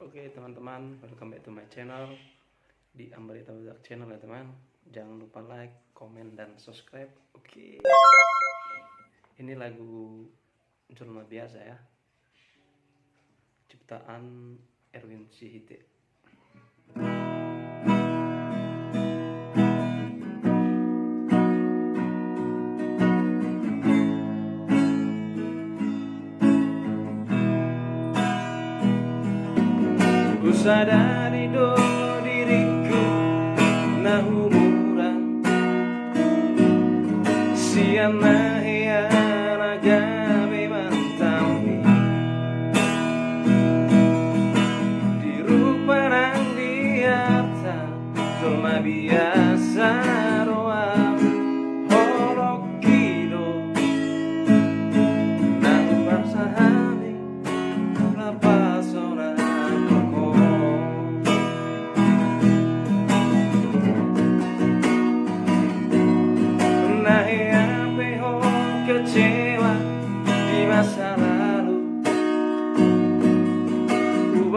Oke teman-teman, welcome back to my channel di Ambarita Budak Channel ya teman. Jangan lupa like, komen, dan subscribe. Oke. Ini lagu Jelma Biasa ya, ciptaan Erwin Sihite. Ku sadari dulu diriku na umuran siang nahian agabe mantami di rupa nang diarta jelma biasa roa holokido na bersahami lepas orang kecewa di masa lalu, ku